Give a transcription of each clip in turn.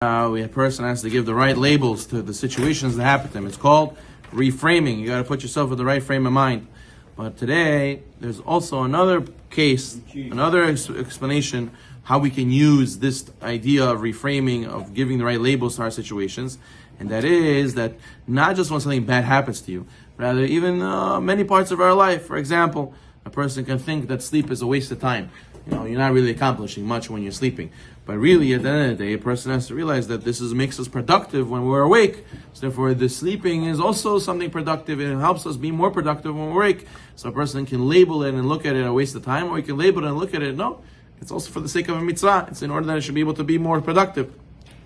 A person has to give the right labels to the situations that happen to them. It's called reframing. You got to put yourself in the right frame of mind. But today, there's also another case, another explanation how we can use this idea of reframing, of giving the right labels to our situations. And that is that not just when something bad happens to you, rather even many parts of our life. For example, a person can think that sleep is a waste of time. You're not really accomplishing much when you're sleeping. But really, at the end of the day, a person has to realize that this makes us productive when we're awake. So therefore, the sleeping is also something productive, and it helps us be more productive when we're awake. So a person can label it and look at it a waste of time, or he can label it and look at it, no, it's also for the sake of a mitzvah. It's in order that it should be able to be more productive.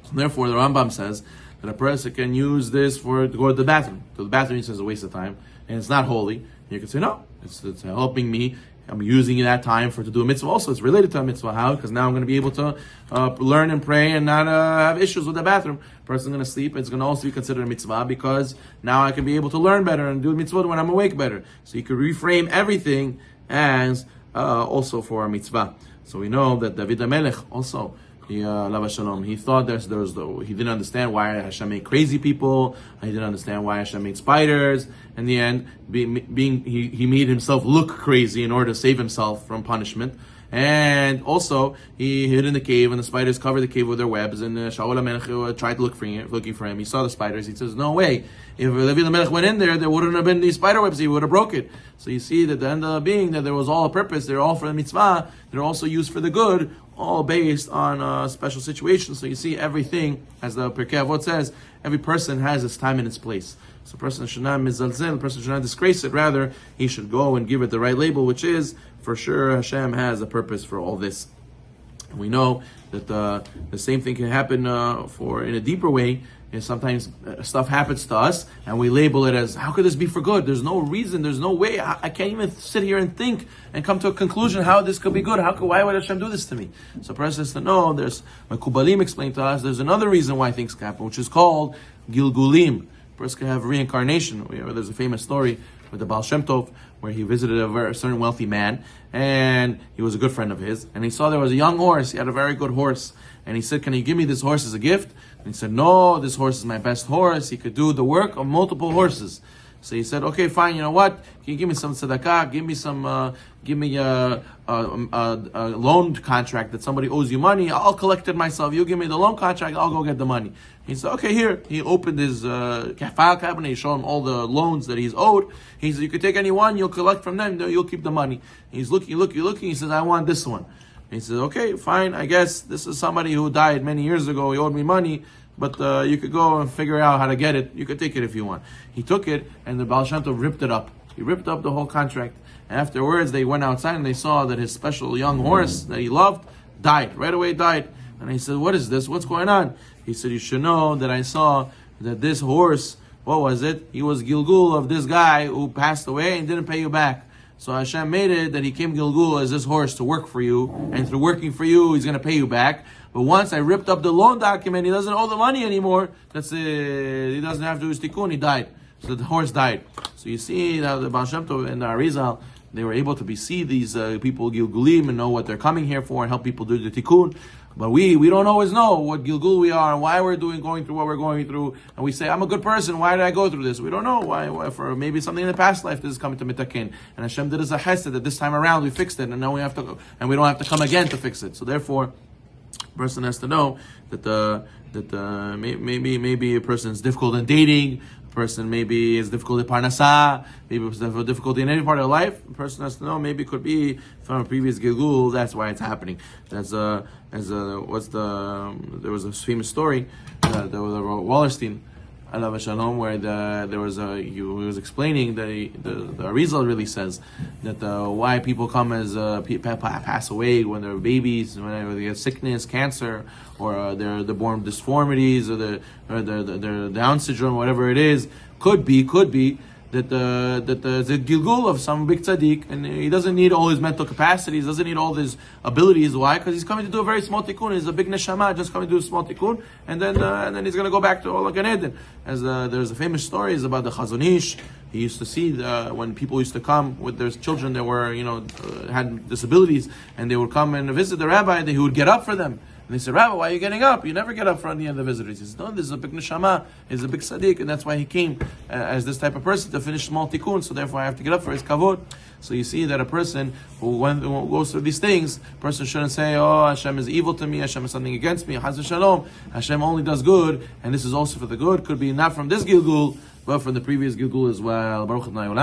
So therefore, the Rambam says that a person can use this to go to the bathroom. To the bathroom, he says, a waste of time, and it's not holy. And you can say, no, it's helping me. I'm using that time to do a mitzvah also. It's related to a mitzvah. How? Because now I'm going to be able to learn and pray and not have issues with the bathroom. Person's going to sleep. It's going to also be considered a mitzvah because now I can be able to learn better and do mitzvah when I'm awake better. So you could reframe everything as also for a mitzvah. So we know that David HaMelech also, he thought he didn't understand why Hashem made crazy people. He didn't understand why Hashem made spiders. In the end, he made himself look crazy in order to save himself from punishment. And also, he hid in the cave, and the spiders covered the cave with their webs. And Shaul HaMelech tried looking for him. He saw the spiders. He says, "No way! If David HaMelech went in there wouldn't have been these spider webs. He would have broke it." So you see that the end of being that there was all a purpose. They're all for the mitzvah. They're also used for the good, all based on special situations. So you see everything, as the Pirkei Avot says, every person has its time and its place. So a person should not mizalzel, a person should not disgrace it. Rather, he should go and give it the right label, which is, for sure, Hashem has a purpose for all this. And we know that the same thing can happen in a deeper way. And sometimes stuff happens to us, and we label it as, how could this be for good? There's no reason, there's no way. I can't even sit here and think and come to a conclusion how this could be good. Why would Hashem do this to me? So a person has to know, my Kubalim explained to us, there's another reason why things happen, which is called Gilgulim. A person can have reincarnation. There's a famous story with the Baal Shem Tov, where he visited a certain wealthy man, and he was a good friend of his, and he saw there was a young horse. He had a very good horse, and he said, "Can you give me this horse as a gift?" And he said, "No, this horse is my best horse. He could do the work of multiple horses." So he said, "Okay, fine. You know what? Can you give me some tzedakah? Give me a loan contract that somebody owes you money. I'll collect it myself. You give me the loan contract. I'll go get the money." He said, "Okay, here." He opened his file cabinet. He showed him all the loans that he's owed. He said, "You can take any one. You'll collect from them. You'll keep the money." He's looking. He says, "I want this one." He says, "Okay, fine. I guess this is somebody who died many years ago. He owed me money. But you could go and figure out how to get it. You could take it if you want." He took it, and the Baal Shem Tov ripped it up. He ripped up the whole contract. And afterwards, they went outside and they saw that his special young horse that he loved died. Right away, died. And he said, "What is this? What's going on?" He said, "You should know that I saw that this horse, what was it? He was Gilgul of this guy who passed away and didn't pay you back. So Hashem made it that he came Gilgul as this horse to work for you. And through working for you, he's going to pay you back. But once I ripped up the loan document, he doesn't owe the money anymore. That's it. He doesn't have to do his tikkun. He died. So the horse died." So you see that the Baal Shem Tov and the Arizal, they were able to see these people Gilgulim and know what they're coming here for and help people do the tikkun. But we don't always know what Gilgul we are and why we're going through what we're going through. And we say, "I'm a good person. Why did I go through this?" We don't know why. For maybe something in the past life, this is coming to Bitachon. And Hashem did us a chesed that this time around we fixed it, and now we don't have to come again to fix it. So therefore, a person has to know that maybe a person is difficult in dating. Person maybe is difficult in parnasah, maybe it's difficulty in any part of life. The person has to know maybe it could be from a previous gilgul. That's why it's happening. There was a famous story that the Wallerstein, Alav Shalom, where he was explaining that the Arizal really says that why people come as pass away when they're babies, when they have sickness, cancer, or they're born with deformities, or their Down syndrome, whatever it is, could be that there's a gilgul of some big tzaddik, and he doesn't need all his mental capacities, doesn't need all his abilities. Why? Because he's coming to do a very small tikkun. He's a big neshama, just coming to do a small tikkun, and then he's going to go back to all Gan Eden. As there's a famous story is about the Chazon Ish. He used to see when people used to come with their children that were had disabilities, and they would come and visit the rabbi, and he would get up for them. And they said, Rabbi, why are you getting up? You never get up for any of the visitors. He says, no, this is a big neshama, he's a big tzaddik, and that's why he came as this type of person to finish small tikkun, so therefore I have to get up for his kavod. So you see that a person who goes through these things, a person shouldn't say, oh, Hashem is evil to me, Hashem is something against me, Chas v'shalom. Hashem only does good, and this is also for the good. Could be not from this Gilgul, but from the previous Gilgul as well. Baruch Adonai Olam.